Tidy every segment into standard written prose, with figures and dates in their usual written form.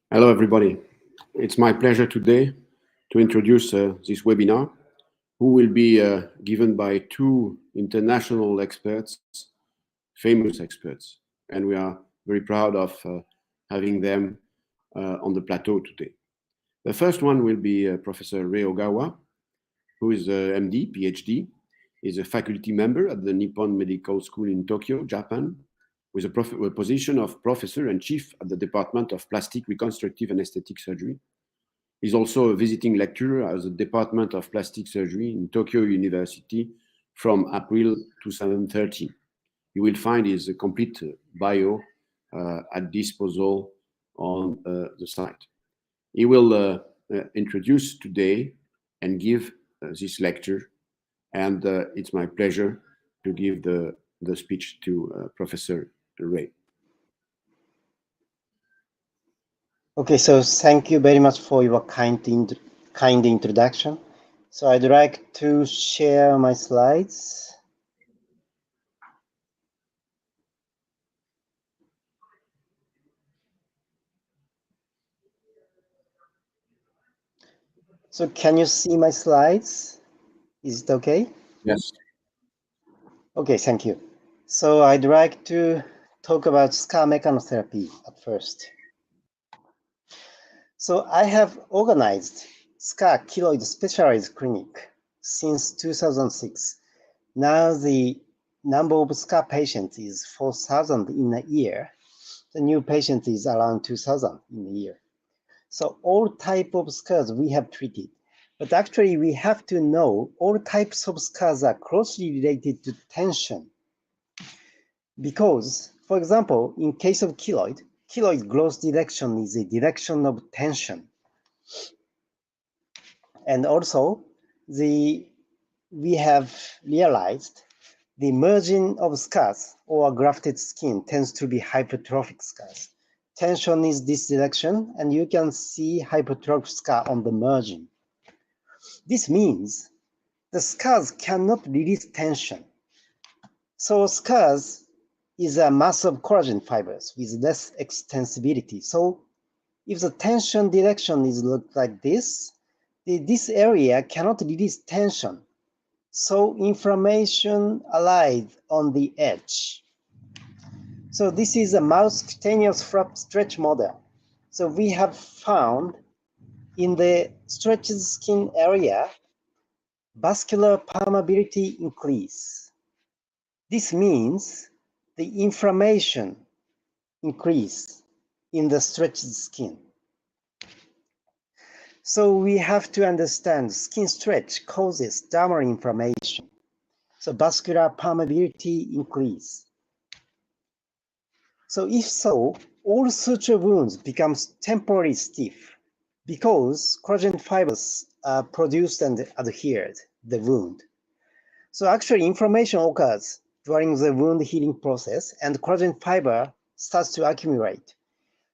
Hello, everybody. It's my pleasure today to introduce this webinar, who will be given by two international experts, famous experts, and we are very proud of having them on the plateau today. The first one will be Professor Rei Ogawa, who is a MD, PhD. He's a faculty member at the Nippon Medical School in Tokyo, Japan, with a position of professor and chief at the Department of Plastic, Reconstructive and Aesthetic Surgery. He's also a visiting lecturer at the Department of Plastic Surgery in Tokyo University from April 2013. You will find his complete bio at disposal on the site. He will introduce today and give this lecture, and it's my pleasure to give the speech to Professor Rei. Okay, so thank you very much for your kind introduction. So I'd like to share my slides. So can you see my slides? Is it okay? Yes. Okay, thank you. So I'd like to talk about SCAR mechanotherapy at first. So I have organized SCAR keloid specialized clinic since 2006. Now the number of SCAR patients is 4,000 in a year. The new patient is around 2,000 in a year. So all type of SCARs we have treated. But actually we have to know all types of SCARs are closely related to tension. Because, for example, in case of keloid growth direction is a direction of tension. And also, we have realized the merging of scars or grafted skin tends to be hypertrophic scars. Tension is this direction, and you can see hypertrophic scar on the margin. This means the scars cannot release tension. So scars is a mass of collagen fibers with less extensibility. So if the tension direction is looked like this area cannot release tension. So inflammation arrives on the edge. So this is a mouse cutaneous flap stretch model. So we have found in the stretched skin area, vascular permeability increase. This means the inflammation increase in the stretched skin. So we have to understand skin stretch causes dermal inflammation. So vascular permeability increase. So if so, all suture wounds becomes temporarily stiff because collagen fibers are produced and adhered the wound. So actually inflammation occurs during the wound healing process and collagen fiber starts to accumulate.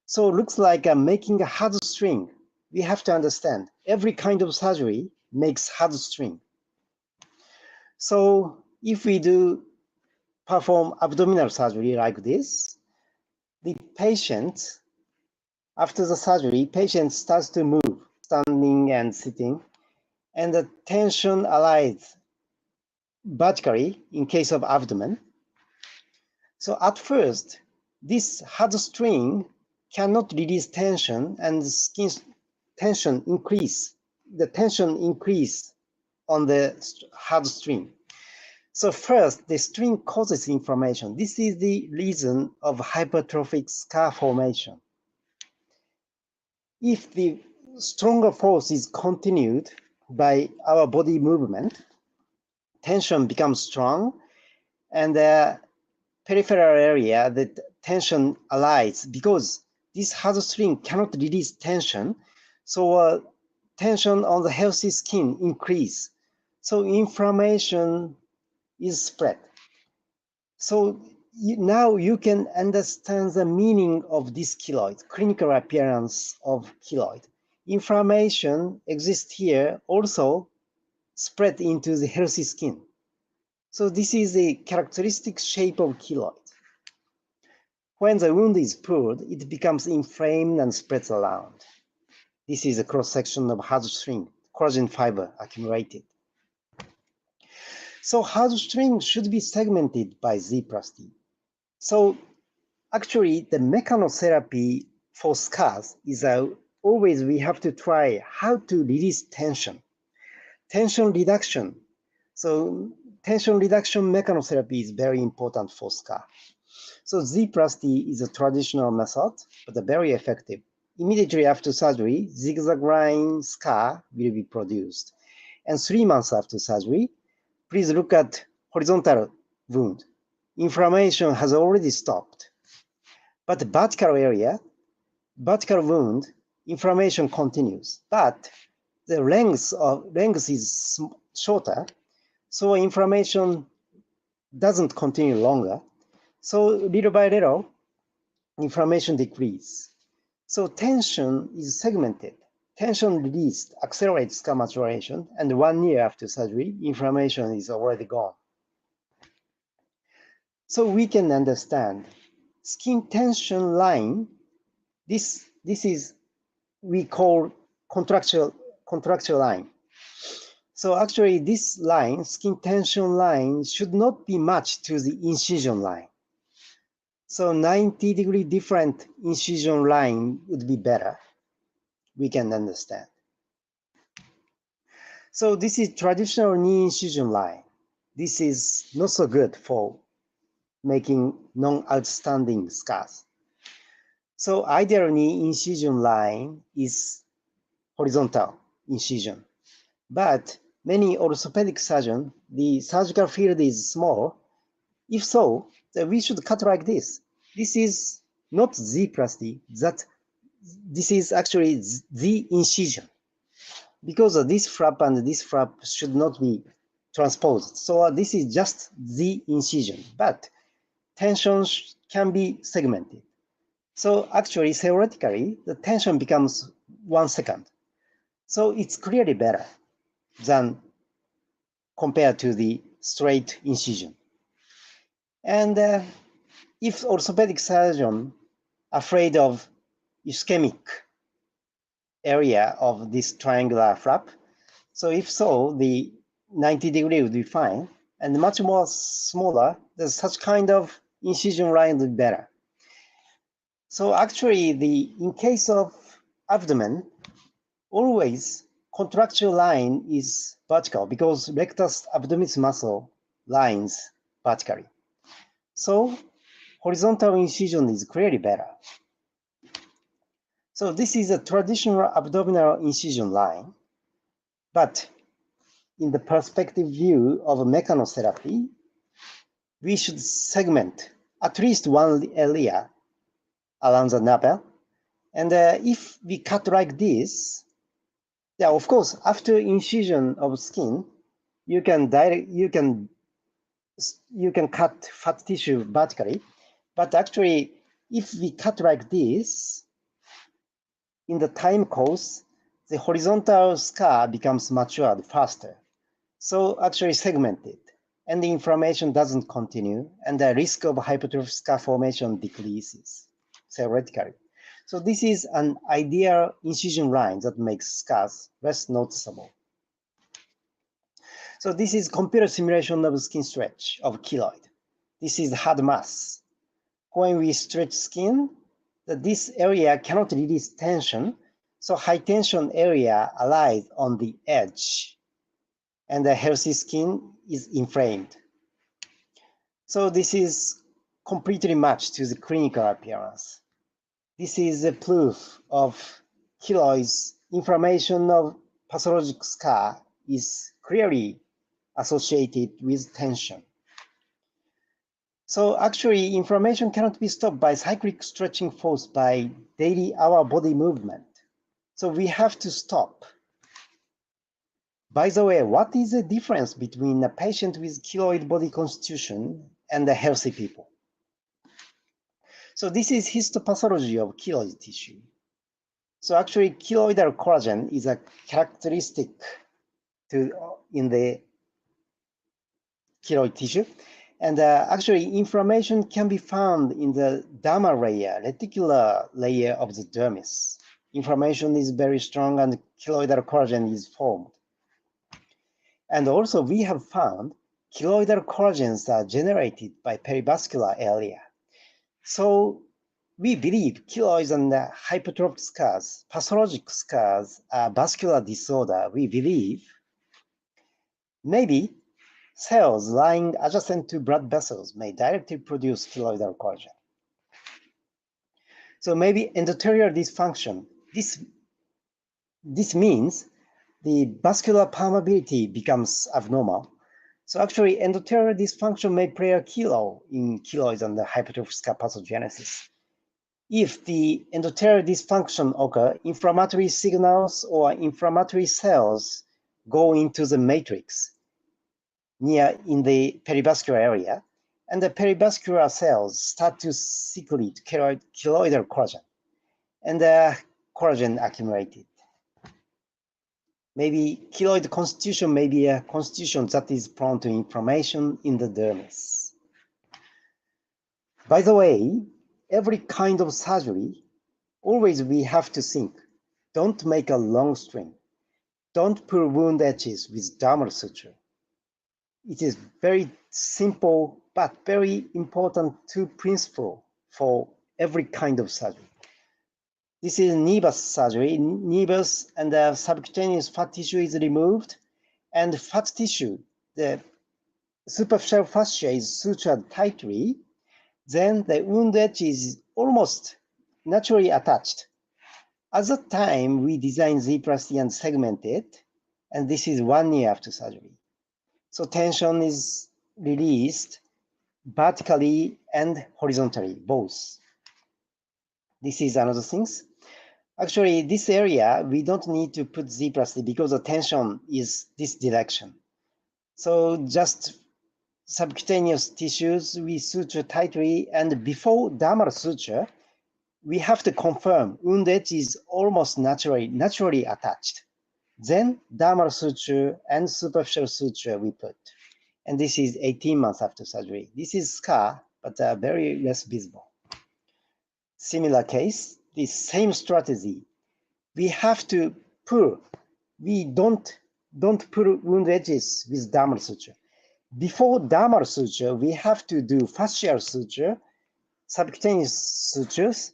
So it looks like making a hard string. We have to understand every kind of surgery makes hard string. So if we perform abdominal surgery like this, the patient, after the surgery, patient starts to move, standing and sitting, and the tension arises vertically in case of abdomen. So at first, this hard string cannot release tension and skin tension increase. The tension increase on the hard string. So first, the string causes inflammation. This is the reason of hypertrophic scar formation. If the stronger force is continued by our body movement, tension becomes strong, and the peripheral area, the tension arises because this hard string cannot release tension. So tension on the healthy skin increase. So inflammation is spread. So now you can understand the meaning of this keloid, clinical appearance of keloid. Inflammation exists here, also spread into the healthy skin. So this is a characteristic shape of keloid. When the wound is pulled, it becomes inflamed and spreads around. This is a cross-section of hard string, collagen fiber accumulated. So hard string should be segmented by Z plus T. So actually, the mechanotherapy for scars is always we have to try how to release tension. Tension reduction. So tension reduction mechanotherapy is very important for scar. So Z plus T is a traditional method, but very effective. Immediately after surgery, zigzag line scar will be produced. And 3 months after surgery, please look at horizontal wound. Inflammation has already stopped. But the vertical area, vertical wound, inflammation continues. But the length is shorter, so inflammation doesn't continue longer. So little by little, inflammation decreases. So tension is segmented. Tension released accelerates scar maturation, and 1 year after surgery, inflammation is already gone. So we can understand skin tension line. This is we call contractual line. So actually, this line, skin tension line, should not be matched to the incision line. So 90-degree different incision line would be better. We can understand. So this is traditional knee incision line. This is not so good for making non-outstanding scars. So ideal knee incision line is horizontal incision. But many orthopedic surgeons, the surgical field is small. If so, then we should cut like this. This is not Z plus T, this is actually the incision. Because this flap and this flap should not be transposed. So this is just the incision, but tensions can be segmented. So actually, theoretically, the tension becomes 1 second. So it's clearly better than compared to the straight incision. And if orthopedic surgeon afraid of ischemic area of this triangular flap, so if so, the 90-degree would be fine, and much more smaller, there's such kind of incision line would be better. So actually, in case of abdomen, always contracture line is vertical because rectus abdominis muscle lines vertically. So horizontal incision is clearly better. So this is a traditional abdominal incision line, but in the perspective view of mechanotherapy, we should segment at least one area around the navel. And if we cut like this, yeah, of course, after incision of skin, you can cut fat tissue vertically, but actually, if we cut like this, in the time course, the horizontal scar becomes matured faster. So actually segmented, and the inflammation doesn't continue, and the risk of hypertrophic scar formation decreases theoretically. So this is an ideal incision line that makes scars less noticeable. So this is computer simulation of skin stretch of keloid. This is hard mass. When we stretch skin, this area cannot release tension, so high tension area lies on the edge, and the healthy skin is inflamed. So this is completely matched to the clinical appearance. This is a proof of keloid's inflammation of pathologic scar is clearly associated with tension. So actually, inflammation cannot be stopped by cyclic stretching force by daily hour body movement. So we have to stop. By the way, what is the difference between a patient with keloid body constitution and the healthy people? So this is histopathology of keloid tissue. So actually, keloidal collagen is a characteristic in the keloid tissue. And actually, inflammation can be found in the dermal layer, reticular layer of the dermis. Inflammation is very strong and keloidal collagen is formed. And also, we have found keloidal collagens are generated by perivascular area. So we believe keloids and hypertrophic scars, pathologic scars, are vascular disorder. We believe maybe cells lying adjacent to blood vessels may directly produce keloidal collagen. So maybe endothelial dysfunction. This means the vascular permeability becomes abnormal. So actually, endothelial dysfunction may play a key role in keloids and the hypertrophic scar pathogenesis. If the endothelial dysfunction occurs, inflammatory signals or inflammatory cells go into the matrix near in the perivascular area, and the perivascular cells start to secrete keloidal collagen, and the collagen accumulated. Maybe keloid constitution may be a constitution that is prone to inflammation in the dermis. By the way, every kind of surgery, always we have to think, don't make a long string. Don't pull wound edges with dermal suture. It is very simple, but very important two principle for every kind of surgery. This is nevus surgery. Nevus and the subcutaneous fat tissue is removed, and fat tissue, the superficial fascia is sutured tightly. Then the wound edge is almost naturally attached. At that time, we designed Z-plasty and segmented, and this is 1 year after surgery. So tension is released vertically and horizontally, both. This is another thing. Actually, this area, we don't need to put Z-plasty because the tension is this direction. So just subcutaneous tissues, we suture tightly, and before dermal suture, we have to confirm wound edge is almost naturally attached. Then dermal suture and superficial suture we put. And this is 18 months after surgery. This is scar, but very less visible. Similar case, the same strategy. We have to pull. We don't pull wound edges with dermal suture. Before dermal suture, we have to do fascial suture, subcutaneous sutures,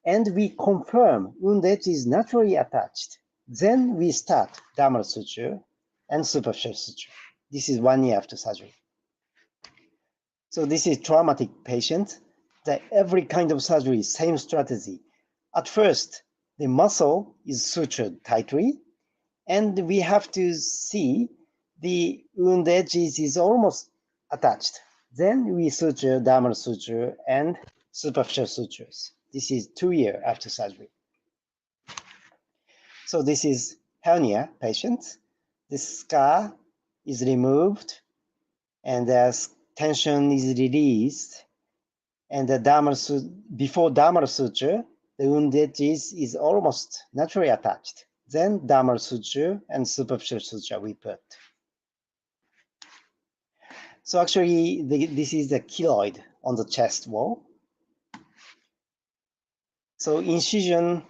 and we confirm wound edge is naturally attached. Then we start dermal suture and superficial suture. This is 1 year after surgery. So this is traumatic patient. That every kind of surgery, same strategy. At first, the muscle is sutured tightly, and we have to see the wound edges is almost attached. Then we suture dermal suture and superficial sutures. This is 2 years after surgery. So this is hernia patient. The scar is removed, and the tension is released. And the before dermal suture, the wound edges is almost naturally attached. Then dermal suture and superficial suture we put. So actually, this is the keloid on the chest wall. So incision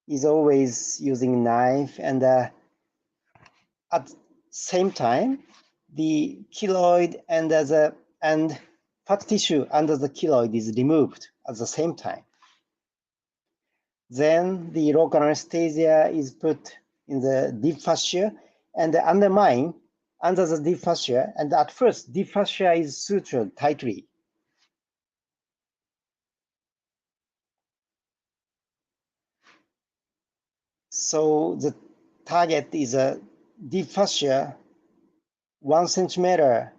is always using knife, and at same time, the keloid and fat tissue under the keloid is removed at the same time. Then the local anesthesia is put in the deep fascia and undermine under the deep fascia. And at first, deep fascia is sutured tightly. So the target is a deep fascia 1 centimeter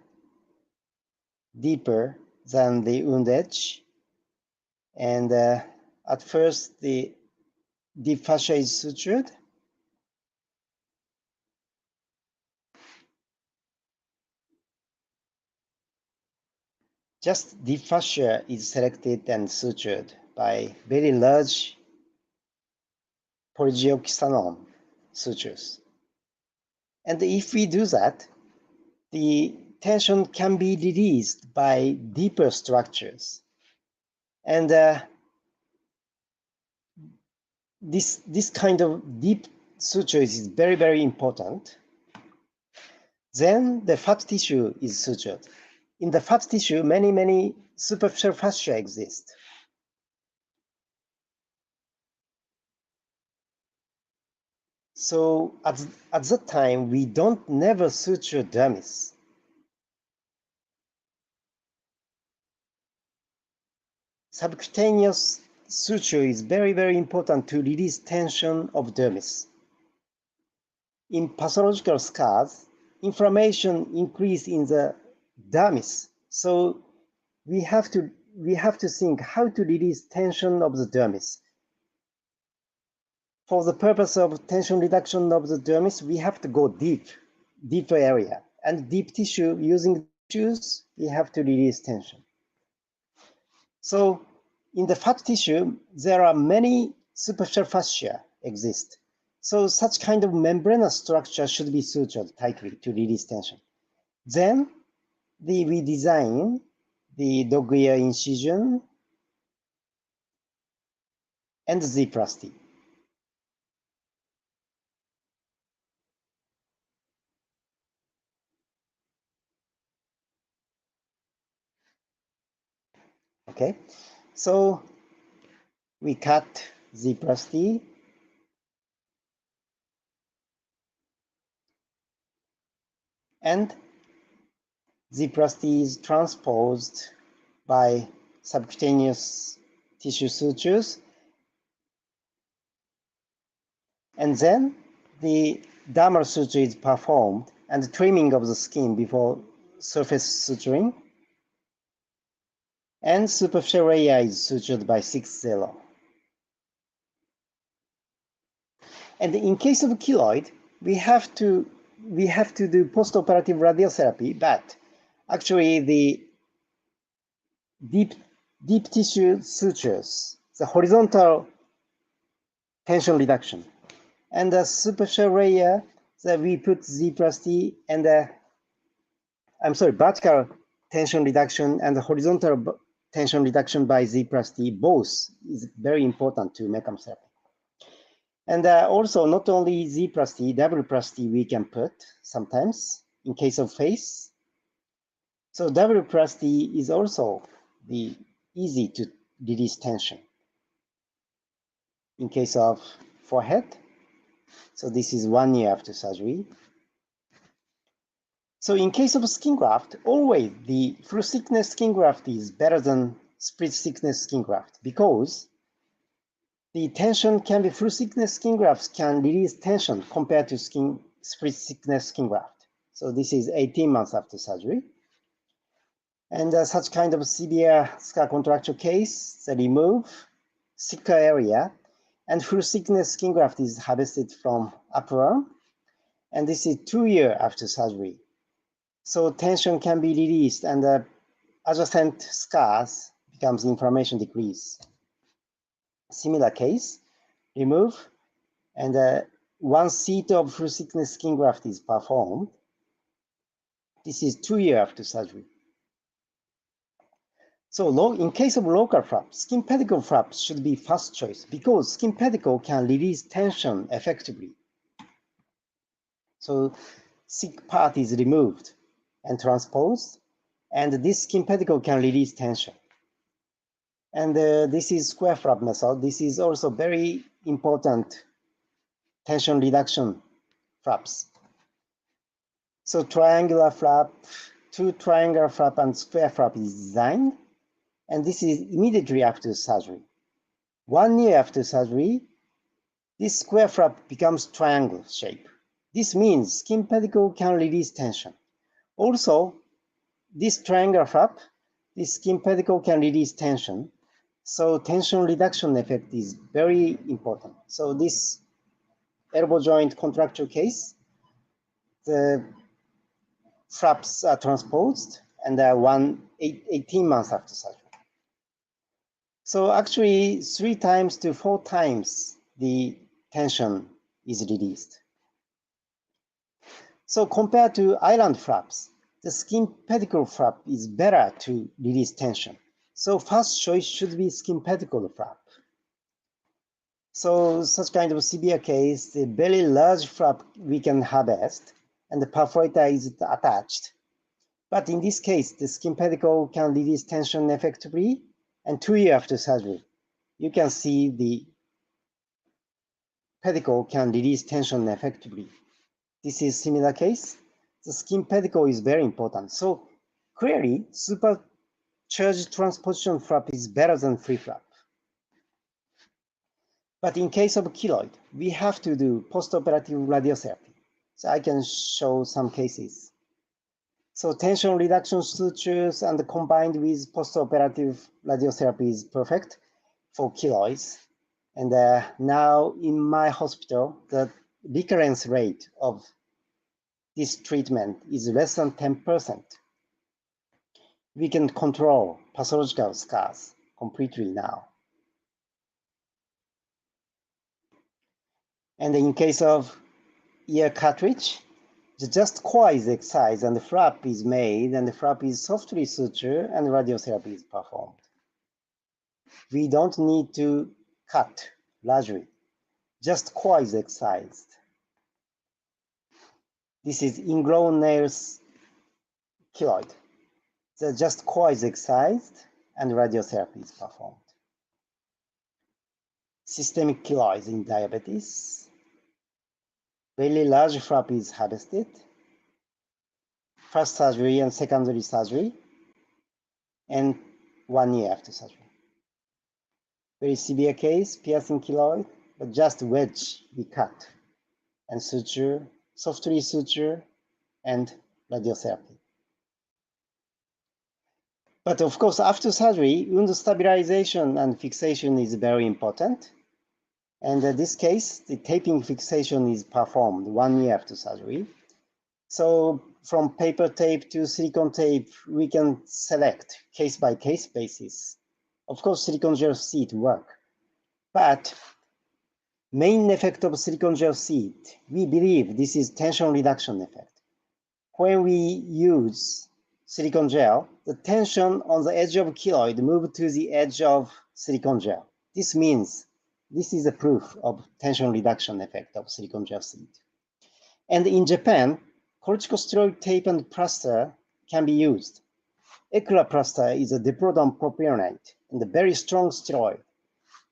deeper than the wound edge. And at first, the deep fascia is sutured. Just deep fascia is selected and sutured by very large polygioxanon sutures. And if we do that, the tension can be released by deeper structures. And this kind of deep sutures is very, very important. Then the fat tissue is sutured. In the fat tissue, many superficial fascia exist. So at that time, we don't never suture dermis. Subcutaneous suture is very, very important to release tension of dermis. In pathological scars, inflammation increase in the dermis. So we have to think how to release tension of the dermis. For the purpose of tension reduction of the dermis, we have to go deeper area. And deep tissue, using tissues, we have to release tension. So in the fat tissue, there are many superficial fascia exist. So such kind of membranous structure should be sutured tightly to release tension. Then we design the dog ear incision and Z-plasty. Okay, so we cut Z-plasty and Z-plasty is transposed by subcutaneous tissue sutures, and then the dermal suture is performed and trimming of the skin before surface suturing, and superficial layer is sutured by 6-0. And in case of keloid, we have to do post-operative radiotherapy, but actually the deep tissue sutures, the horizontal tension reduction, and the superficial layer that we put Z-plasty and vertical tension reduction and the horizontal tension reduction by Z-plasty, both is very important to mechanotherapy. And also not only Z-plasty, double-plasty we can put sometimes in case of face. So double-plasty is also the easy to release tension in case of forehead. So this is 1 year after surgery. So in case of skin graft, always the full thickness skin graft is better than split thickness skin graft because the tension can be full thickness skin grafts can release tension compared to split thickness skin graft. So this is 18 months after surgery. And such kind of severe scar contracture case, they remove thicker area and full thickness skin graft is harvested from upper arm. And this is 2 years after surgery. So tension can be released and adjacent scars becomes inflammation decrease. Similar case, remove, and 1 sheet of full thickness skin graft is performed. This is 2 years after surgery. So in case of local flap, skin pedicle flap should be first choice because skin pedicle can release tension effectively. So thick part is removed and transposed, and this skin pedicle can release tension. And this is square flap method. This is also very important tension reduction flaps. So triangular flap, 2 triangular flap and square flap is designed. And this is immediately after surgery. 1 year after surgery, this square flap becomes triangle shape. This means skin pedicle can release tension. Also, this triangular flap, this skin pedicle can release tension. So tension reduction effect is very important. So this elbow joint contracture case, the flaps are transposed and 18 months after surgery. So actually 3 times to 4 times the tension is released. So compared to island flaps, the skin pedicle flap is better to release tension. So first choice should be skin pedicle flap. So such kind of severe case, the very large flap we can harvest and the perforator is attached. But in this case, the skin pedicle can release tension effectively, and 2 years after surgery, you can see the pedicle can release tension effectively. This is similar case. The skin pedicle is very important. So clearly, supercharged transposition flap is better than free flap. But in case of keloid, we have to do postoperative radiotherapy. So I can show some cases. So tension reduction sutures and combined with postoperative radiotherapy is perfect for keloids. And now in my hospital, the recurrence rate of this treatment is less than 10%. We can control pathological scars completely now. And in case of ear cartridge, the just core is excised and the flap is made and the flap is softly sutured and radiotherapy is performed. We don't need to cut largely, just core is excised. This is ingrown nails keloid. The just core is excised and radiotherapy is performed. Systemic keloids in diabetes. Very large flap is harvested. First surgery and secondary surgery, and 1 year after surgery. Very severe case, piercing keloid, but just wedge we cut and suture, softly suture, and radiotherapy. But of course, after surgery, wound stabilization and fixation is very important. And in this case, the taping fixation is performed 1 year after surgery. So from paper tape to silicone tape, we can select case-by-case basis. Of course, silicone gel seed work, but main effect of silicone gel seed, we believe this is tension reduction effect. When we use silicone gel, the tension on the edge of keloid move to the edge of silicone gel. This means this is a proof of tension reduction effect of silicone gel seed. And in Japan, corticosteroid tape and plaster can be used. Ecla plaster is a diprodone propionate and a very strong steroid.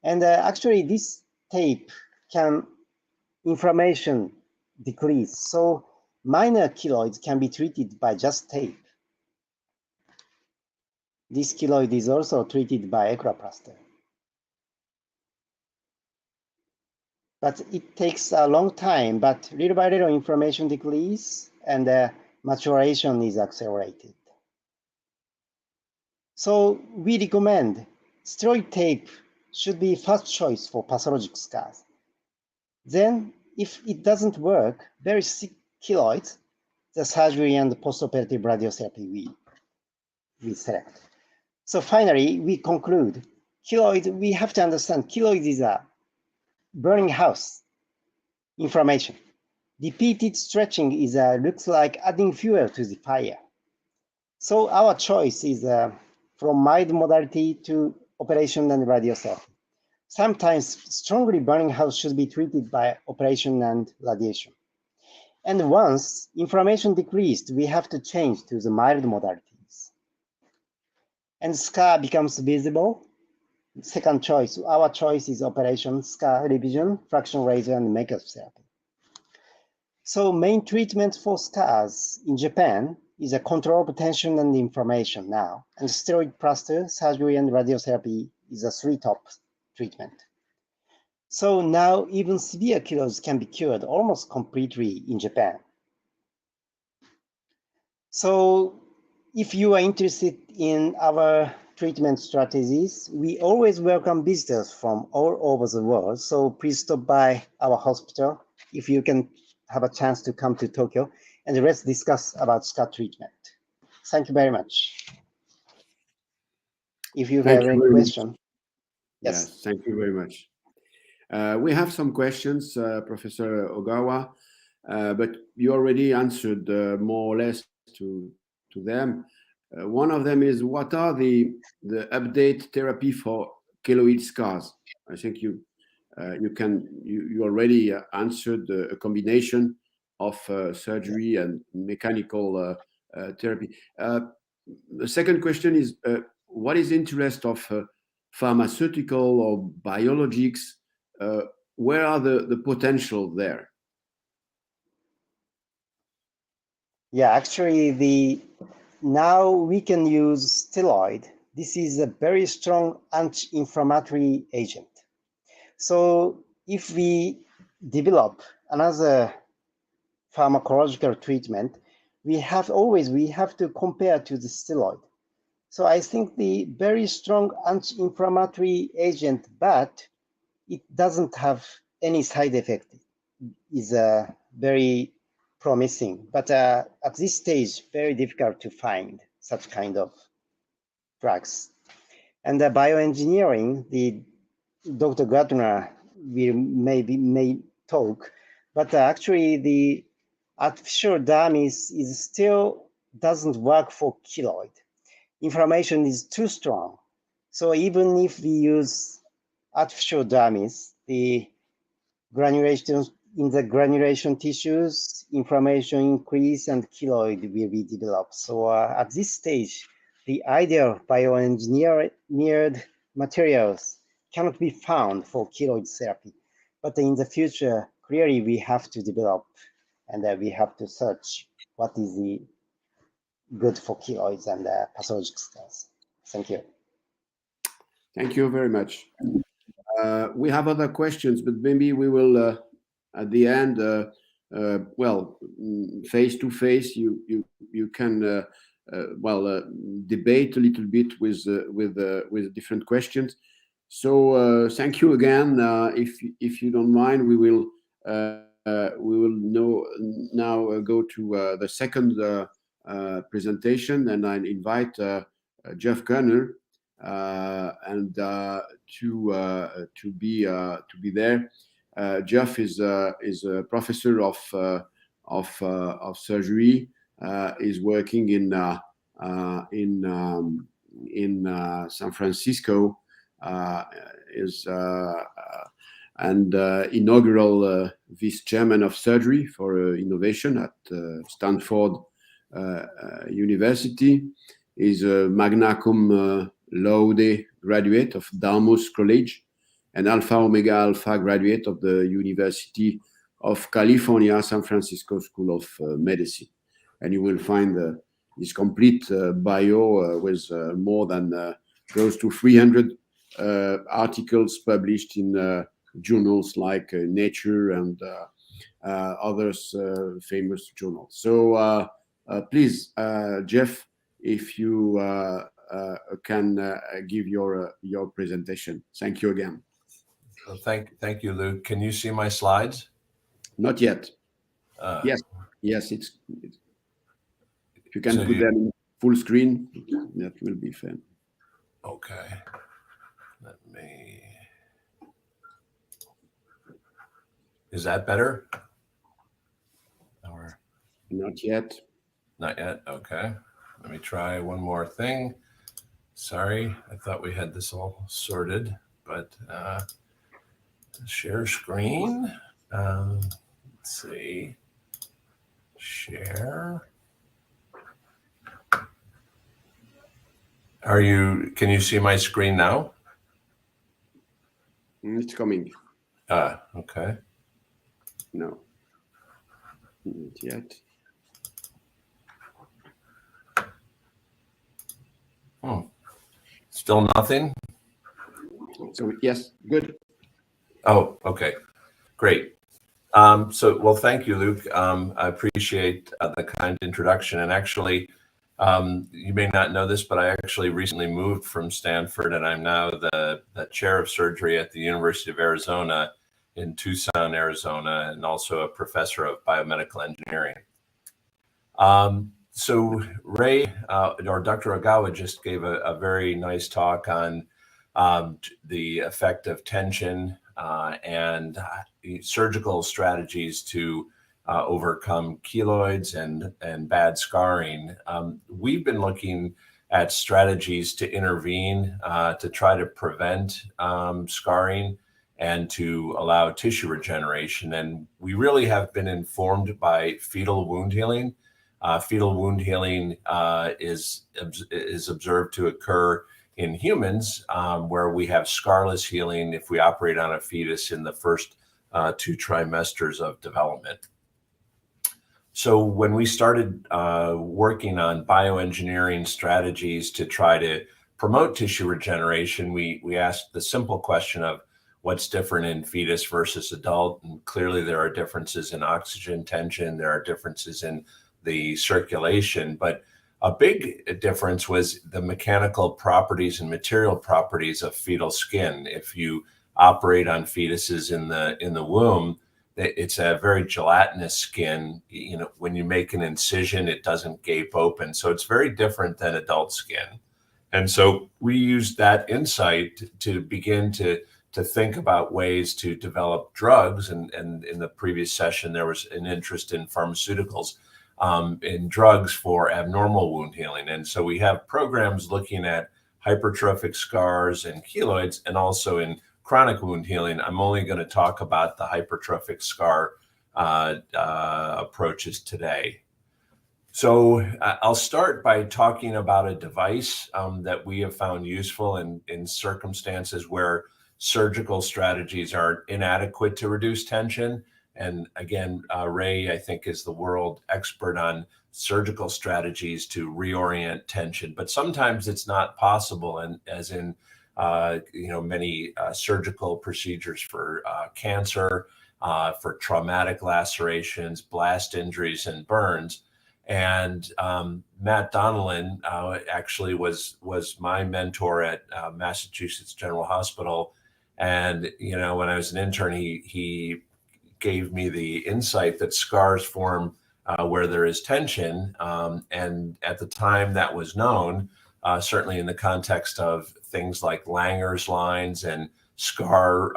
And actually, this tape can inflammation decrease. So minor keloids can be treated by just tape. This keloid is also treated by Ecla plaster. But it takes a long time, but little by little inflammation decrease and maturation is accelerated. So we recommend steroid tape should be first choice for pathologic scars. Then if it doesn't work, very sick keloids, the surgery and the postoperative radiotherapy we select. So finally, we conclude, keloid, we have to understand keloid is a burning house inflammation. Repeated stretching is looks like adding fuel to the fire. So our choice is from mild modality to operation and radiotherapy. Sometimes strongly burning house should be treated by operation and radiation. And once inflammation decreased, we have to change to the mild modalities. And scar becomes visible. Second choice, our choice is operation, scar revision, fraction laser, and makeup therapy. So main treatment for scars in Japan is a control of tension and inflammation now, and steroid plaster, surgery, and radiotherapy is a 3 top treatment. So now even severe keloids can be cured almost completely in Japan. So if you are interested in our treatment strategies, we always welcome visitors from all over the world. So please stop by our hospital if you can have a chance to come to Tokyo, and let's discuss about scar treatment. Thank you very much. If you have any question. Yes, thank you very much. We have some questions, Professor Ogawa, but you already answered more or less to to them. One of them is, what are the update therapy for keloid scars? I think you already answered a combination of surgery and mechanical therapy. The second question is, what is the interest of pharmaceutical or biologics? Where are the potential there? Yeah, actually, now we can use steroid. This is a very strong anti-inflammatory agent. So if we develop another pharmacological treatment, we have to compare to the steroid. So I think the very strong anti-inflammatory agent, but it doesn't have any side effect, is very promising. But at this stage, very difficult to find such kind of drugs. And the bioengineering, the Dr. Gurtner may talk, but actually the artificial dermis is still doesn't work for keloid. Inflammation is too strong. So even if we use artificial dermis, the granulation in the granulation tissues, inflammation increase and keloid will be developed. So at this stage, the ideal bioengineered materials cannot be found for keloid therapy. But in the future, clearly we have to develop and we have to search what is the good for keloids and pathologic scars. Thank you. Thank you very much. We have other questions, but maybe we will, at the end, well, face to face, you can debate a little bit with different questions. So thank you again. If you don't mind, we will now go to the second presentation, and I invite Geoff Gurtner and to be there. Geoff is a professor of surgery. Is working in San Francisco. Is and inaugural vice chairman of surgery for innovation at Stanford University. Is a magna cum laude graduate of Dartmouth College and Alpha Omega Alpha graduate of the University of California, San Francisco School of Medicine. And you will find his complete bio with more than close to 300 articles published in journals like Nature and others famous journals. So please, Geoff, if you can give your presentation. Thank you again. Well, thank you, Luc. Can you see my slides? Not yet. Yes, it's if you can so put them in full screen, that will be fun. Okay. Let me. Is that better? Or not yet? Not yet. Okay. Let me try one more thing. Sorry, I thought we had this all sorted, but share screen. Let's see. Share. Can you see my screen now? It's coming. Okay. No, not yet. Still nothing? So yes, good. Oh, okay, great. Well, thank you, Luc. I appreciate the kind introduction. And actually, you may not know this, but I actually recently moved from Stanford, and I'm now the chair of surgery at the University of Arizona in Tucson, Arizona, and also a professor of biomedical engineering. So Ray, or Dr. Ogawa, just gave a very nice talk on the effect of tension and surgical strategies to overcome keloids and bad scarring. We've been looking at strategies to intervene to try to prevent scarring and to allow tissue regeneration. And we really have been informed by fetal wound healing. Fetal wound healing is observed to occur in humans where we have scarless healing if we operate on a fetus in the first 2 trimesters of development. So when we started working on bioengineering strategies to try to promote tissue regeneration, we asked the simple question of what's different in fetus versus adult. And clearly there are differences in oxygen tension, there are differences in the circulation, but a big difference was the mechanical properties and material properties of fetal skin. If you operate on fetuses in the womb, it's a very gelatinous skin. You know, when you make an incision, it doesn't gape open. So it's very different than adult skin. And so we used that insight to begin to think about ways to develop drugs. And in the previous session, there was an interest in pharmaceuticals, in drugs for abnormal wound healing. And so we have programs looking at hypertrophic scars and keloids, and also in chronic wound healing. I'm only going to talk about the hypertrophic scar approaches today. So I'll start by talking about a device that we have found useful in circumstances where surgical strategies are inadequate to reduce tension. And again, Ray, I think, is the world expert on surgical strategies to reorient tension, but sometimes it's not possible. And as in, many surgical procedures for cancer, for traumatic lacerations, blast injuries, and burns. And Matt Donnellan actually was my mentor at Massachusetts General Hospital. And, when I was an intern, he gave me the insight that scars form where there is tension. And at the time that was known, certainly in the context of things like Langer's lines and scar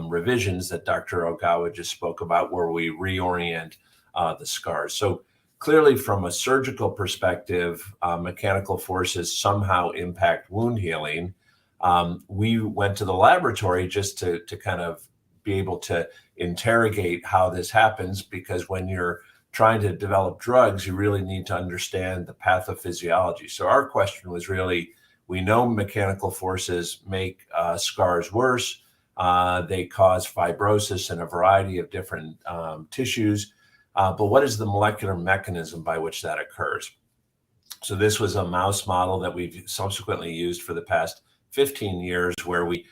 revisions that Dr. Ogawa just spoke about, where we reorient the scars. So clearly from a surgical perspective, mechanical forces somehow impact wound healing. We went to the laboratory just to kind of be able to interrogate how this happens, because when you're trying to develop drugs, you really need to understand the pathophysiology. So our question was really, we know mechanical forces make scars worse. They cause fibrosis in a variety of different tissues. But what is the molecular mechanism by which that occurs? So this was a mouse model that we've subsequently used for the past 15 years, where we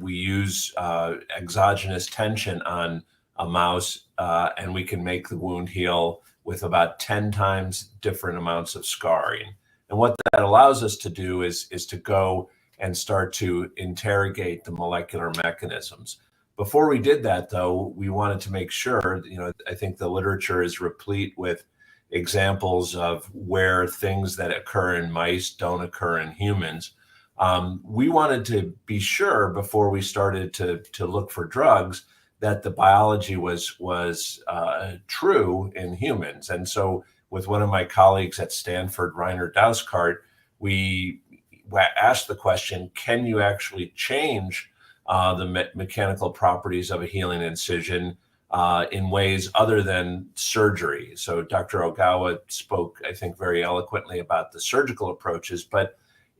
use exogenous tension on a mouse, and we can make the wound heal with about 10 times different amounts of scarring. And what that allows us to do is to go and start to interrogate the molecular mechanisms. Before we did that, though, we wanted to make sure, I think the literature is replete with examples of where things that occur in mice don't occur in humans. We wanted to be sure before we started to look for drugs that the biology was true in humans. And so with one of my colleagues at Stanford, Rainer Dauskart, we asked the question, can you actually change the mechanical properties of a healing incision in ways other than surgery? So Dr. Ogawa spoke, I think, very eloquently about the surgical approaches, but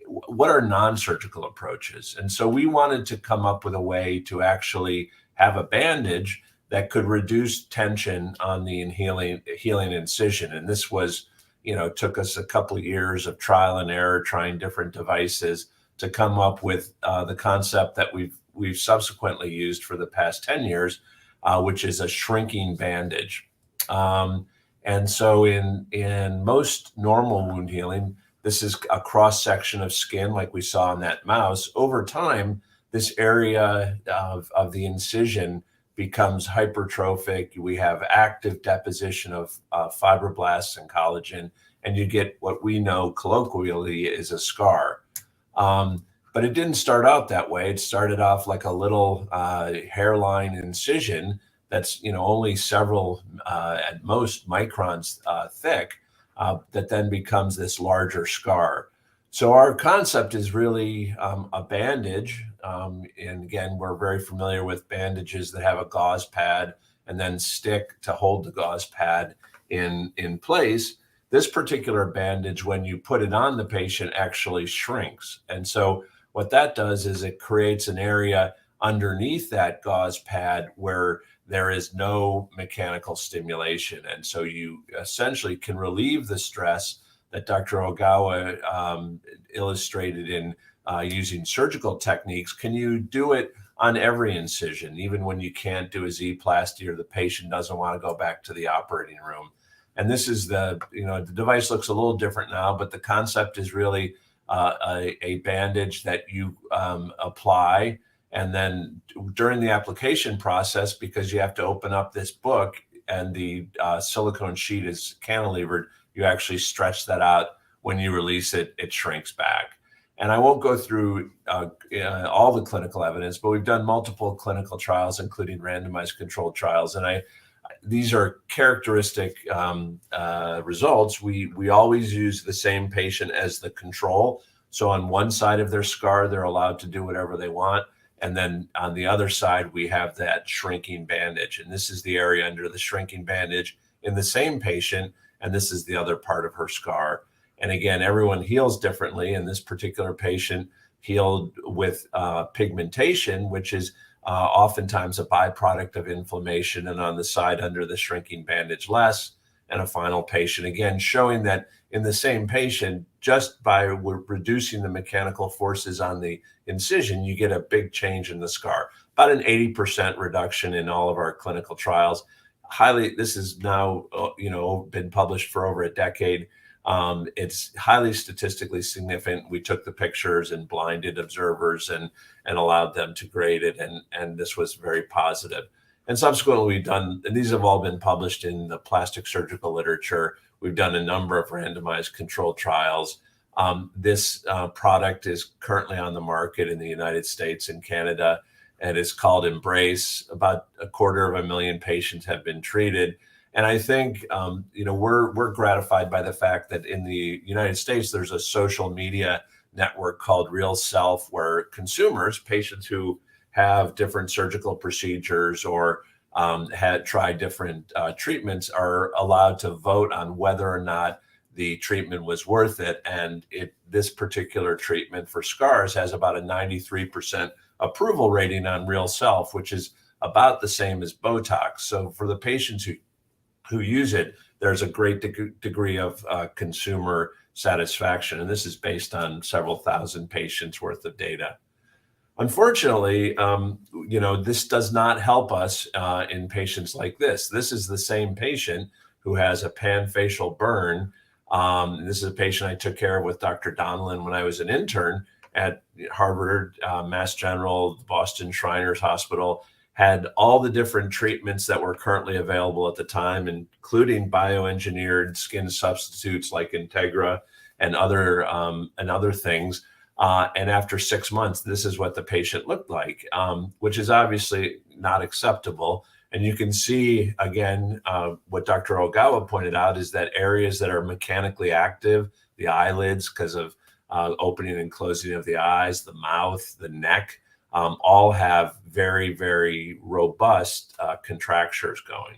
what are non-surgical approaches? And so we wanted to come up with a way to actually have a bandage that could reduce tension on the healing incision. And this was, took us a couple of years of trial and error, trying different devices to come up with the concept that we've subsequently used for the past 10 years, which is a shrinking bandage. And so in most normal wound healing, this is a cross-section of skin like we saw in that mouse. Over time, this area of the incision becomes hypertrophic. We have active deposition of fibroblasts and collagen, and you get what we know colloquially is a scar. But it didn't start out that way. It started off like a little hairline incision that's only several at most microns thick, that then becomes this larger scar. So our concept is really a bandage, and again, we're very familiar with bandages that have a gauze pad and then stick to hold the gauze pad in place. This particular bandage, when you put it on the patient, actually shrinks. And so what that does is it creates an area underneath that gauze pad where there is no mechanical stimulation. And so you essentially can relieve the stress that Dr. Ogawa illustrated in using surgical techniques. Can you do it on every incision, even when you can't do a Z-plasty or the patient doesn't want to go back to the operating room? And this is the device looks a little different now, but the concept is really a bandage that you apply. And then during the application process, because you have to open up this book and the silicone sheet is cantilevered, you actually stretch that out. When you release it, it shrinks back. And I won't go through all the clinical evidence, but we've done multiple clinical trials, including randomized controlled trials. And these are characteristic results. We always use the same patient as the control. So on one side of their scar, they're allowed to do whatever they want. And then on the other side, we have that shrinking bandage. And this is the area under the shrinking bandage in the same patient. And this is the other part of her scar. And again, everyone heals differently. And this particular patient healed with pigmentation, which is oftentimes a byproduct of inflammation, and on the side under the shrinking bandage less. And a final patient, again, showing that in the same patient, just by reducing the mechanical forces on the incision, you get a big change in the scar. About an 80% reduction in all of our clinical trials. This is now been published for over a decade. It's highly statistically significant. We took the pictures and blinded observers and allowed them to grade it, and this was very positive. And subsequently, we've done, and these have all been published in the plastic surgical literature. We've done a number of randomized controlled trials. This product is currently on the market in the United States and Canada, and it's called Embrace. About 250,000 patients have been treated. And I think, we're gratified by the fact that in the United States, there's a social media network called Real Self, where consumers, patients who have different surgical procedures or had tried different treatments, are allowed to vote on whether or not the treatment was worth it. And this particular treatment for scars has about a 93% approval rating on Real Self, which is about the same as Botox. So for the patients who use it, there's a great degree of consumer satisfaction. And this is based on several thousand patients worth of data. Unfortunately, this does not help us in patients like this. This is the same patient who has a panfacial burn. This is a patient I took care of with Dr. Donlin when I was an intern at Harvard, Mass General, Boston Shriners Hospital. Had all the different treatments that were currently available at the time, including bioengineered skin substitutes like Integra and other things. And after 6 months, this is what the patient looked like, which is obviously not acceptable. And you can see, again, what Dr. Ogawa pointed out is that areas that are mechanically active, the eyelids because of opening and closing of the eyes, the mouth, the neck, all have very, very robust contractures going.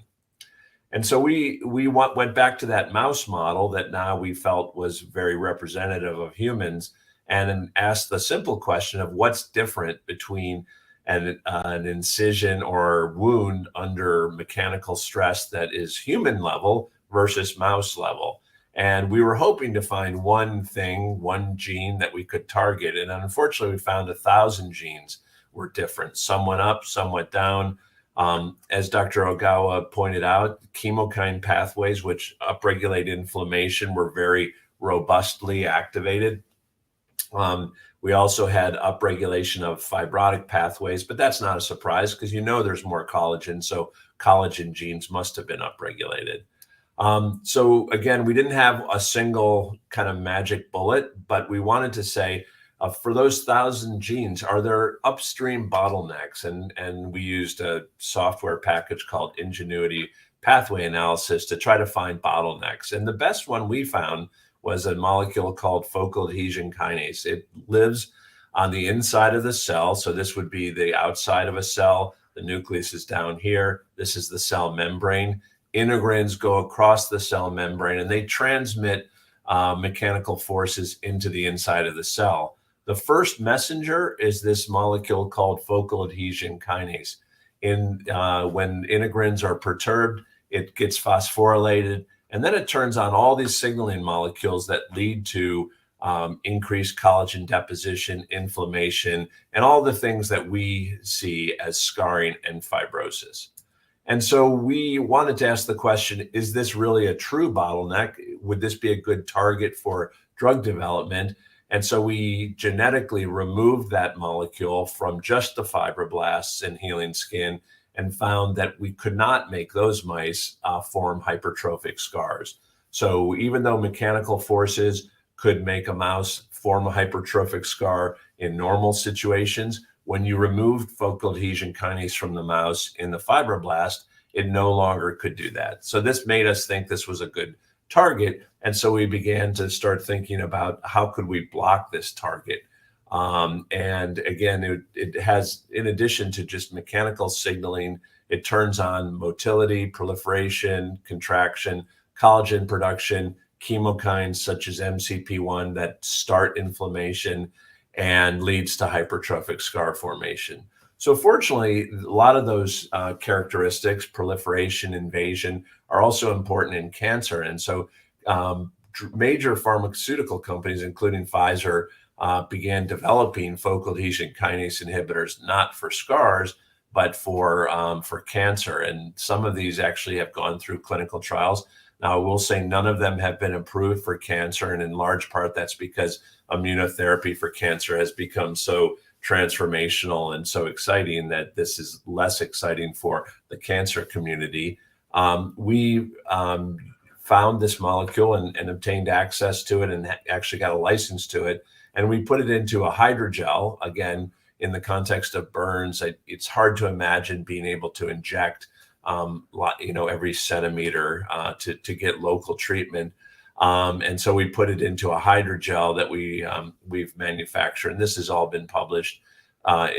And so we went back to that mouse model that now we felt was very representative of humans, and asked the simple question of what's different between an incision or wound under mechanical stress that is human level versus mouse level. And we were hoping to find one gene that we could target. And unfortunately, we found 1,000 genes were different. Some went up, some went down. As Dr. Ogawa pointed out, chemokine pathways, which upregulate inflammation, were very robustly activated. We also had upregulation of fibrotic pathways, but that's not a surprise because there's more collagen, so collagen genes must have been upregulated. So again, we didn't have a single kind of magic bullet, but we wanted to say, for those 1,000 genes, are there upstream bottlenecks? And we used a software package called Ingenuity Pathway Analysis to try to find bottlenecks. And the best one we found was a molecule called focal adhesion kinase. It lives on the inside of the cell. So this would be the outside of a cell. The nucleus is down here. This is the cell membrane. Integrins go across the cell membrane and they transmit mechanical forces into the inside of the cell. The first messenger is this molecule called focal adhesion kinase. When integrins are perturbed, it gets phosphorylated, and then it turns on all these signaling molecules that lead to increased collagen deposition, inflammation, and all the things that we see as scarring and fibrosis. And so we wanted to ask the question, is this really a true bottleneck? Would this be a good target for drug development? And so we genetically removed that molecule from just the fibroblasts and healing skin and found that we could not make those mice form hypertrophic scars. So even though mechanical forces could make a mouse form a hypertrophic scar in normal situations, when you removed focal adhesion kinase from the mouse in the fibroblast, it no longer could do that. So this made us think this was a good target. And so we began to start thinking about how could we block this target. And again, it has, in addition to just mechanical signaling, it turns on motility, proliferation, contraction, collagen production, chemokines such as MCP1 that start inflammation and leads to hypertrophic scar formation. So fortunately, a lot of those characteristics, proliferation, invasion, are also important in cancer. And so major pharmaceutical companies, including Pfizer, began developing focal adhesion kinase inhibitors, not for scars, but for cancer. And some of these actually have gone through clinical trials. Now, I will say none of them have been approved for cancer. And in large part, that's because immunotherapy for cancer has become so transformational and so exciting that this is less exciting for the cancer community. We found this molecule and obtained access to it and actually got a license to it. And we put it into a hydrogel. Again, in the context of burns, it's hard to imagine being able to inject every centimeter to get local treatment. And so we put it into a hydrogel that we've manufactured. And this has all been published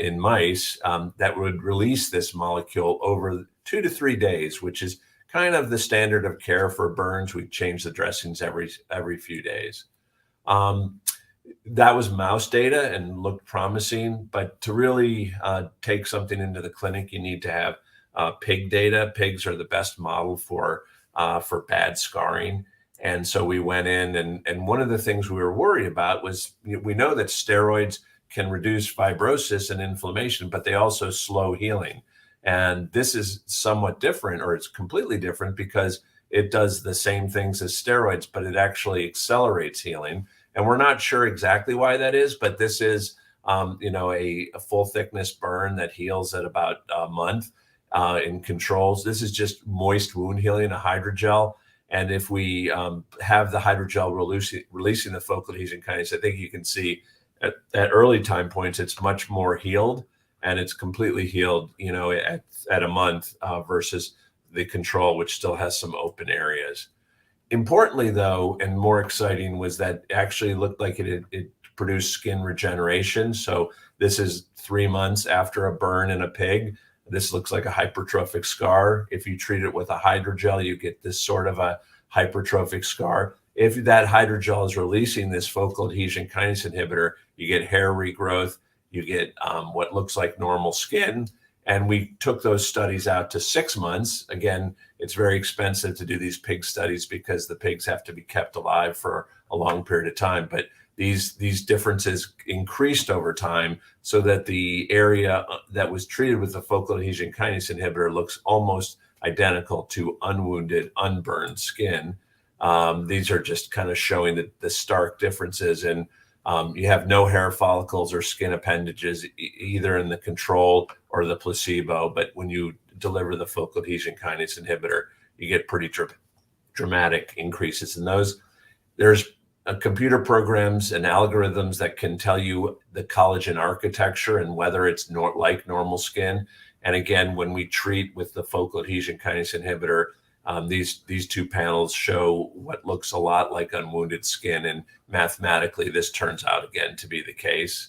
in mice that would release this molecule over 2 to 3 days, which is kind of the standard of care for burns. We change the dressings every few days. That was mouse data and looked promising, but to really take something into the clinic, you need to have pig data. Pigs are the best model for bad scarring. And so we went in, and one of the things we were worried about was, we know that steroids can reduce fibrosis and inflammation, but they also slow healing. And this is somewhat different, or it's completely different, because it does the same things as steroids, but it actually accelerates healing. And we're not sure exactly why that is, but this is, a full thickness burn that heals at about a month in controls. This is just moist wound healing, a hydrogel. And if we have the hydrogel releasing the focal adhesion kinase, I think you can see at early time points, it's much more healed, and it's completely healed, at a month versus the control, which still has some open areas. Importantly, though, and more exciting, was that it actually looked like it produced skin regeneration. So this is 3 months after a burn in a pig. This looks like a hypertrophic scar. If you treat it with a hydrogel, you get this sort of a hypertrophic scar. If that hydrogel is releasing this focal adhesion kinase inhibitor, you get hair regrowth, you get what looks like normal skin. And we took those studies out to 6 months. Again, it's very expensive to do these pig studies because the pigs have to be kept alive for a long period of time. But these differences increased over time, so that the area that was treated with the focal adhesion kinase inhibitor looks almost identical to unwounded, unburned skin. These are just kind of showing the stark differences. And you have no hair follicles or skin appendages, either in the control or the placebo. But when you deliver the focal adhesion kinase inhibitor, you get pretty dramatic increases in those. There's computer programs and algorithms that can tell you the collagen architecture and whether it's like normal skin. And again, when we treat with the focal adhesion kinase inhibitor, these two panels show what looks a lot like unwounded skin, and mathematically this turns out again to be the case.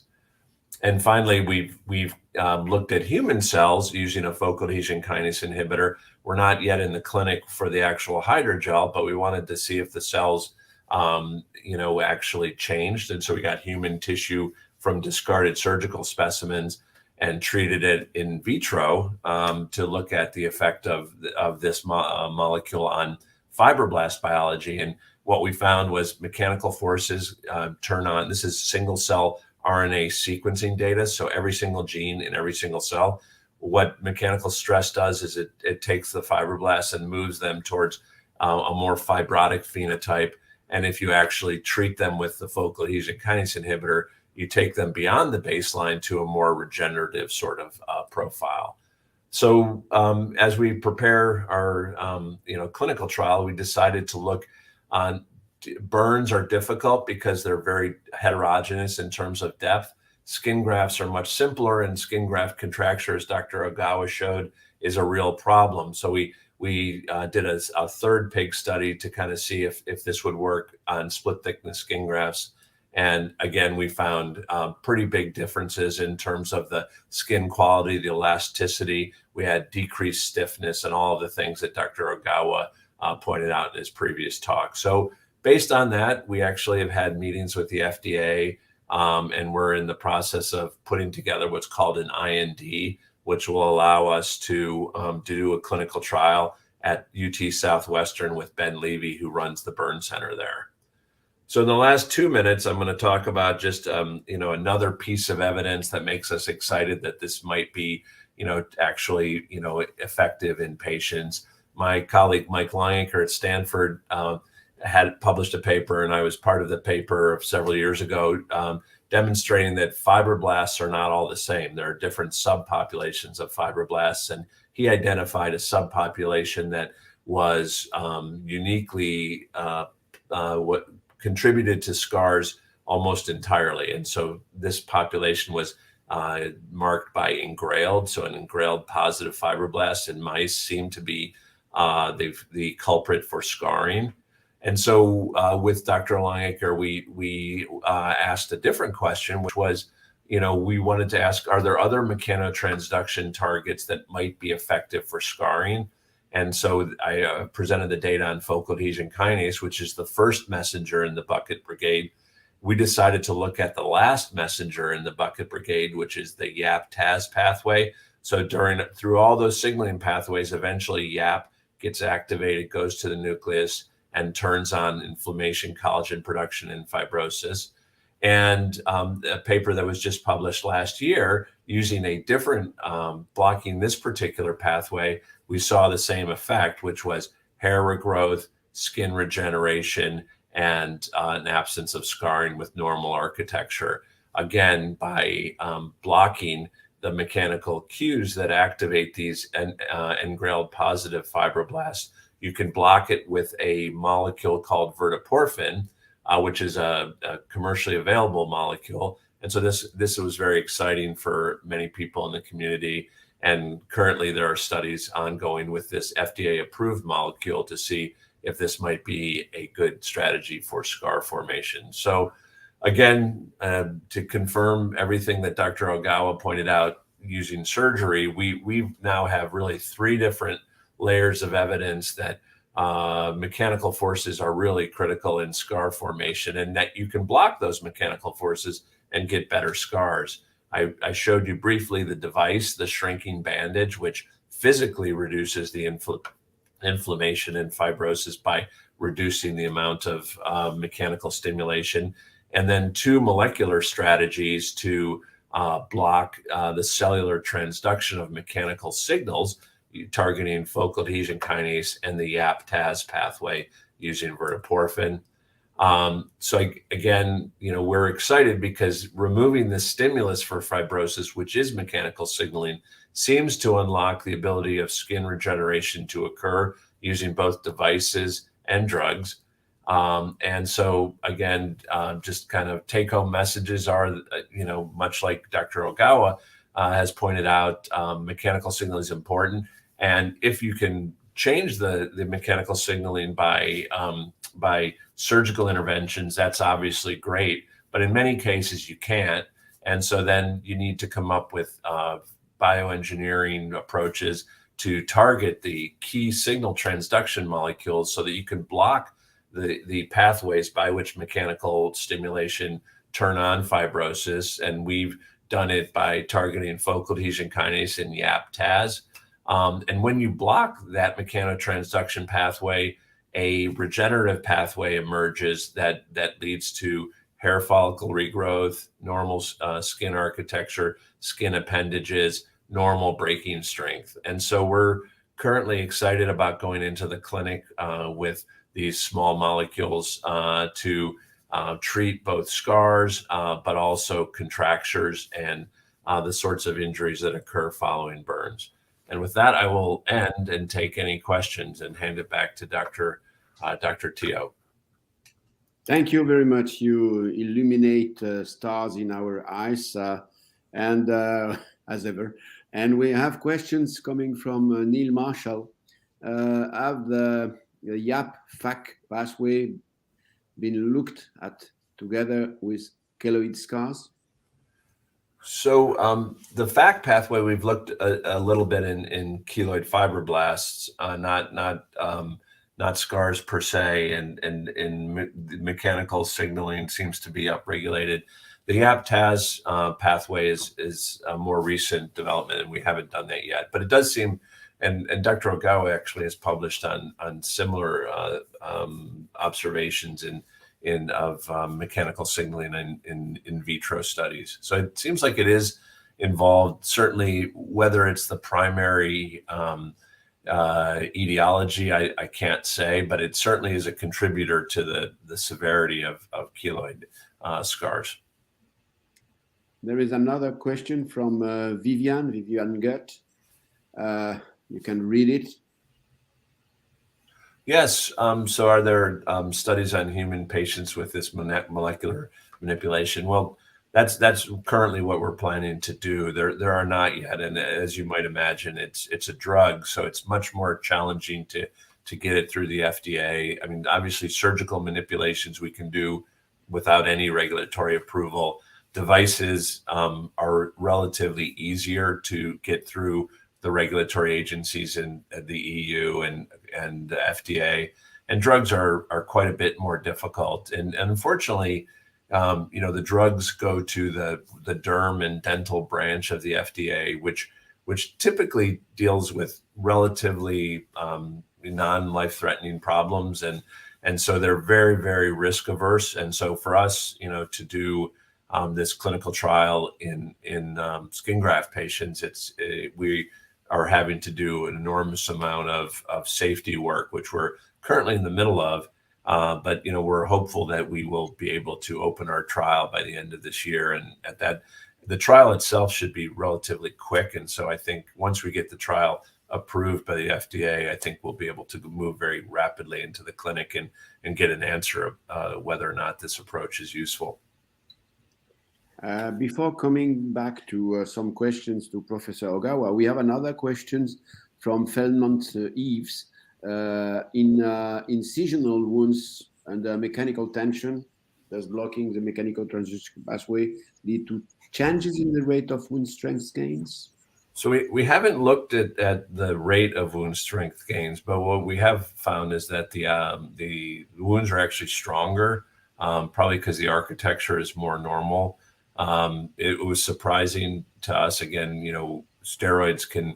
And finally, we've looked at human cells using a focal adhesion kinase inhibitor. We're not yet in the clinic for the actual hydrogel, but we wanted to see if the cells actually changed. And so we got human tissue from discarded surgical specimens and treated it in vitro to look at the effect of this molecule on fibroblast biology. And what we found was mechanical forces turn on. This is single cell RNA sequencing data. So every single gene in every single cell. What mechanical stress does is it takes the fibroblasts and moves them towards a more fibrotic phenotype. And if you actually treat them with the focal adhesion kinase inhibitor, you take them beyond the baseline to a more regenerative sort of profile. So as we prepare our clinical trial, we decided to look on burns are difficult because they're very heterogeneous in terms of depth. Skin grafts are much simpler, and skin graft contracture, as Dr. Ogawa showed, is a real problem. So we did a third pig study to kind of see if this would work on split thickness skin grafts. And again, we found pretty big differences in terms of the skin quality, the elasticity. We had decreased stiffness and all of the things that Dr. Ogawa pointed out in his previous talk. So based on that, we actually have had meetings with the FDA, and we're in the process of putting together what's called an IND, which will allow us to do a clinical trial at UT Southwestern with Ben Levy, who runs the burn center there. So in the last 2 minutes, I'm going to talk about just another piece of evidence that makes us excited that this might be actually effective in patients. My colleague Mike Longaker at Stanford had published a paper, and I was part of the paper several years ago, demonstrating that fibroblasts are not all the same. There are different subpopulations of fibroblasts, and he identified a subpopulation that was uniquely what contributed to scars almost entirely. And so this population was marked by engrailed. So an engrailed positive fibroblast in mice seemed to be the culprit for scarring. And so with Dr. Longaker, we asked a different question, which was, we wanted to ask, are there other mechanotransduction targets that might be effective for scarring? And so I presented the data on focal adhesion kinase, which is the first messenger in the bucket brigade. We decided to look at the last messenger in the bucket brigade, which is the YAP-TAZ pathway. So through all those signaling pathways, eventually YAP gets activated, goes to the nucleus, and turns on inflammation, collagen production, and fibrosis. And a paper that was just published last year using a different blocking this particular pathway, we saw the same effect, which was hair regrowth, skin regeneration, and an absence of scarring with normal architecture. Again, by blocking the mechanical cues that activate these engrailed positive fibroblasts, you can block it with a molecule called verteporfin, which is a commercially available molecule. And so this was very exciting for many people in the community. And currently there are studies ongoing with this FDA-approved molecule to see if this might be a good strategy for scar formation. So again, to confirm everything that Dr. Ogawa pointed out using surgery, we now have really 3 different layers of evidence that mechanical forces are really critical in scar formation, and that you can block those mechanical forces and get better scars. I showed you briefly the device, the shrinking bandage, which physically reduces the inflammation and fibrosis by reducing the amount of mechanical stimulation. And then 2 molecular strategies to block the cellular transduction of mechanical signals, targeting focal adhesion kinase and the YAP-TAZ pathway using verteporfin. So again, we're excited because removing the stimulus for fibrosis, which is mechanical signaling, seems to unlock the ability of skin regeneration to occur using both devices and drugs. And so again, just kind of take-home messages are, much like Dr. Ogawa has pointed out, mechanical signaling is important. And if you can change the mechanical signaling by surgical interventions, that's obviously great. But in many cases, you can't. And so then you need to come up with bioengineering approaches to target the key signal transduction molecules so that you can block the pathways by which mechanical stimulation turn on fibrosis. And we've done it by targeting focal adhesion kinase and YAP-TAZ. And when you block that mechanotransduction pathway, a regenerative pathway emerges that leads to hair follicle regrowth, normal skin architecture, skin appendages, normal breaking strength. And so we're currently excited about going into the clinic with these small molecules to treat both scars, but also contractures and the sorts of injuries that occur following burns. And with that, I will end and take any questions and hand it back to Dr. Teo. Thank you very much. You illuminate stars in our eyes, and as ever. And we have questions coming from Neil Marshall. Have the YAP-FAC pathway been looked at together with keloid scars? So the FAC pathway we've looked a little bit in keloid fibroblasts, not scars per se, and mechanical signaling seems to be upregulated. The YAP-TAZ pathway is a more recent development, and we haven't done that yet. But it does seem, and Dr. Ogawa actually has published on similar observations of mechanical signaling in vitro studies. So it seems like it is involved. Certainly, whether it's the primary etiology, I can't say, but it certainly is a contributor to the severity of keloid scars. There is another question from Vivian Gut. You can read it. Yes. So are there studies on human patients with this molecular manipulation? Well, that's currently what we're planning to do. There are not yet. And as you might imagine, it's a drug, so it's much more challenging to get it through the FDA. I mean, obviously surgical manipulations we can do without any regulatory approval. Devices are relatively easier to get through the regulatory agencies in the EU and the FDA, and drugs are quite a bit more difficult. And unfortunately, the drugs go to the derm and dental branch of the FDA, which typically deals with relatively non-life-threatening problems, and so they're very, very risk averse. And so for us, to do this clinical trial in skin graft patients, we are having to do an enormous amount of safety work, which we're currently in the middle of. But we're hopeful that we will be able to open our trial by the end of this year, and at that, the trial itself should be relatively quick. And so I think once we get the trial approved by the FDA, I think we'll be able to move very rapidly into the clinic and get an answer of whether or not this approach is useful. Before coming back to some questions to Professor Ogawa, we have another question from Feldman Eves. In incisional wounds under mechanical tension, thus blocking the mechanical transition pathway, lead to changes in the rate of wound strength gains? So we haven't looked at the rate of wound strength gains, but what we have found is that the wounds are actually stronger, probably because the architecture is more normal. It was surprising to us. Again, steroids can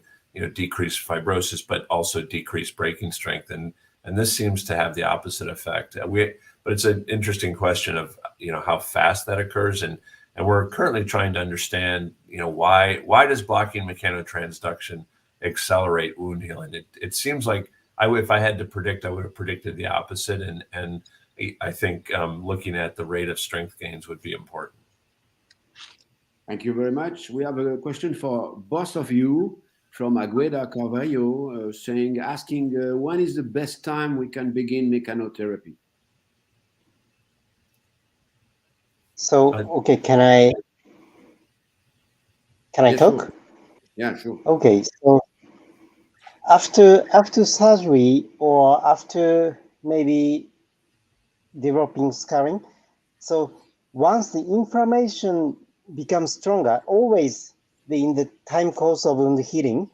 decrease fibrosis, but also decrease breaking strength, and this seems to have the opposite effect. But it's an interesting question of how fast that occurs, and we're currently trying to understand why does blocking mechanotransduction accelerate wound healing? It seems like if I had to predict, I would have predicted the opposite, and I think looking at the rate of strength gains would be important. Thank you very much. We have a question for both of you from Agueda Carvalho, asking when is the best time we can begin mechanotherapy? So, okay, can I Yes, talk? sure. Yeah, sure. Okay, so after surgery or after maybe developing scarring, so once the inflammation becomes stronger, always in the time course of wound healing,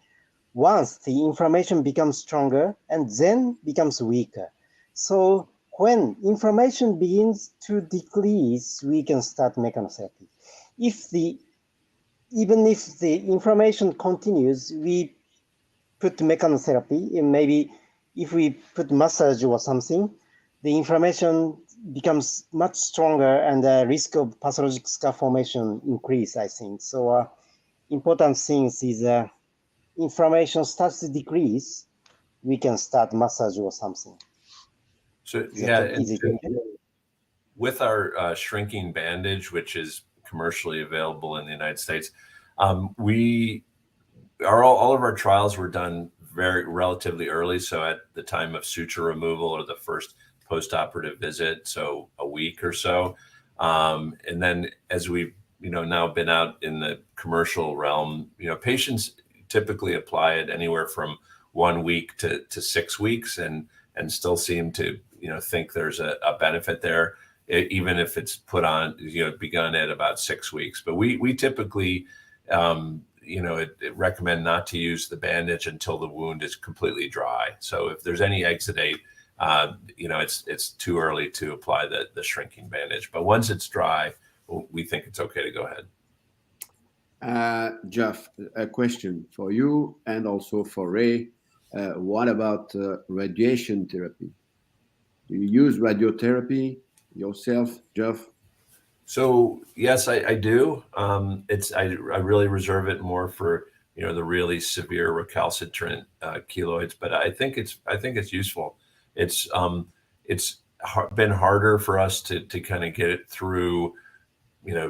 once the inflammation becomes stronger and then becomes weaker. So when inflammation begins to decrease, we can start mechanotherapy. Even if the inflammation continues, we put mechanotherapy, and maybe if we put massage or something, the inflammation becomes much stronger and the risk of pathologic scar formation increase, I think. So important things is inflammation starts to decrease, we can start massage or something. So Is yeah, that easy? with our shrinking bandage, which is commercially available in the United States, all of our trials were done very relatively early. So at the time of suture removal or the first post-operative visit, so a week or so. And then as we've now been out in the commercial realm, patients typically apply it anywhere from 1 week to 6 weeks, and still seem to think there's a benefit there, even if it's put on begun at about 6 weeks. But we typically it recommend not to use the bandage until the wound is completely dry. So if there's any exudate, it's too early to apply the shrinking bandage. But once it's dry, we think it's okay to go ahead. Jeff, a question for you and also for Ray. What about radiation therapy? Do you use radiotherapy yourself, Jeff? So yes, I do. I really reserve it more for the really severe recalcitrant keloids, but I think it's useful. It's been harder for us to kind of get it through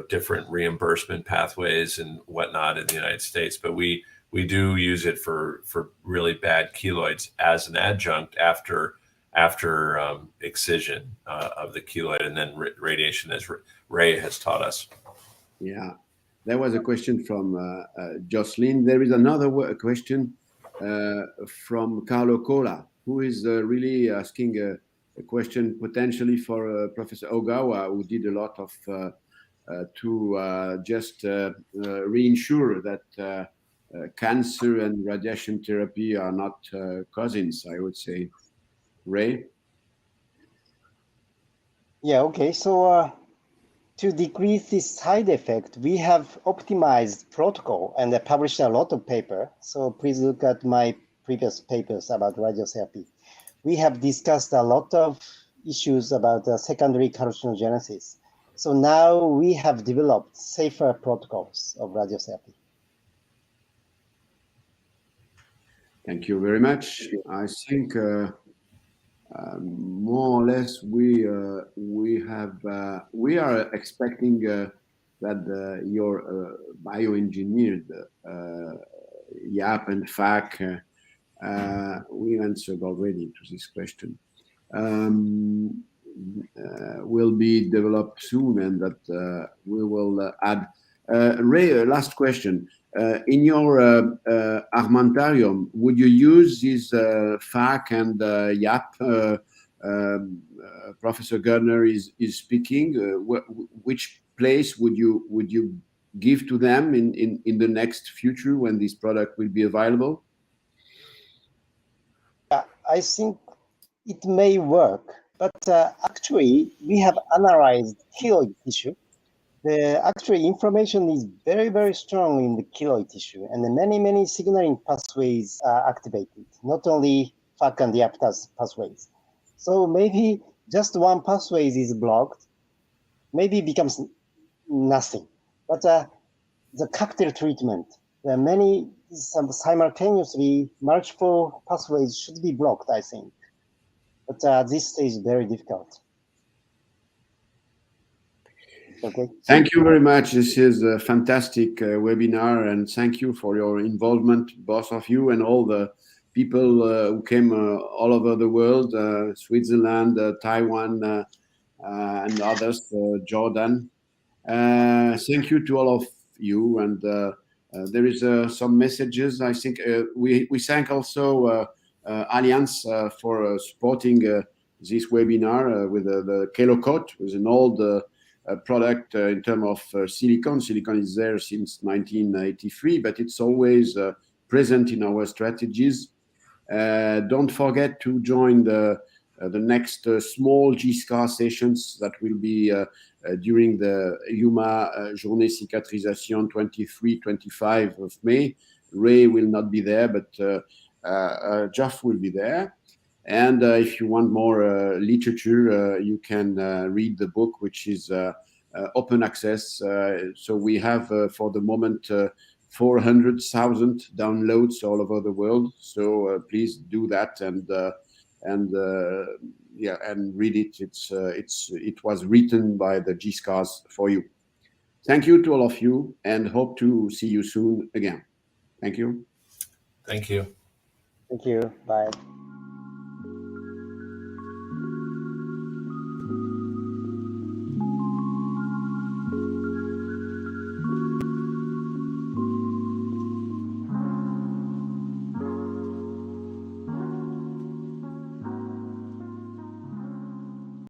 different reimbursement pathways and whatnot in the United States, but we do use it for really bad keloids as an adjunct after excision of the keloid, and then radiation, as Ray has taught us. Yeah, there was a question from Jocelyn. There is another question from Carlo Cola, who is really asking a question potentially for Professor Ogawa, who did a lot of to just reinsure that cancer and radiation therapy are not cousins, I would say. Ray? Yeah, okay. So to decrease this side effect, we have optimized protocol and published a lot of paper. So please look at my previous papers about radiotherapy. We have discussed a lot of issues about secondary carcinogenesis. So now we have developed safer protocols of radiotherapy. Thank you very much. I think more or less we are expecting that your bioengineered YAP and FAC we answered already to this question. Will be developed soon, and that we will add. Ray, last question. In your armamentarium, would you use this FAC and YAP? Professor Gurtner is speaking. Which place would you give to them in the next future when this product will be available? I think it may work, but actually we have analyzed keloid tissue. The actual inflammation is very, very strong in the keloid tissue, and many signaling pathways are activated, not only FAC and YAP pathways. So maybe just one pathway is blocked, maybe it becomes nothing. But the cocktail treatment, there are simultaneously multiple pathways should be blocked, I think. But this stage is very difficult. Okay. Thank you very much. This is a fantastic webinar, and thank you for your involvement, both of you and all the people who came all over the world, Switzerland, Taiwan, and others, Jordan. Thank you to all of you. And there is some messages. I think we thank also Allianz for supporting this webinar with the Kelocoat, with an old product in terms of silicon. Silicon is there since 1983, but it's always present in our strategies. Don't forget to join the next small G-ScarS sessions that will be during the Yuma Journée Cicatrisation 23-25 of May. Ray will not be there, but Geoff will be there. And if you want more literature, you can read the book, which is open access. So we have, for the moment, 400,000 downloads all over the world. So please do that and read it. It was written by the G-ScarS for you. Thank you to all of you, and hope to see you soon again. Thank you. Thank you. Thank you. Bye.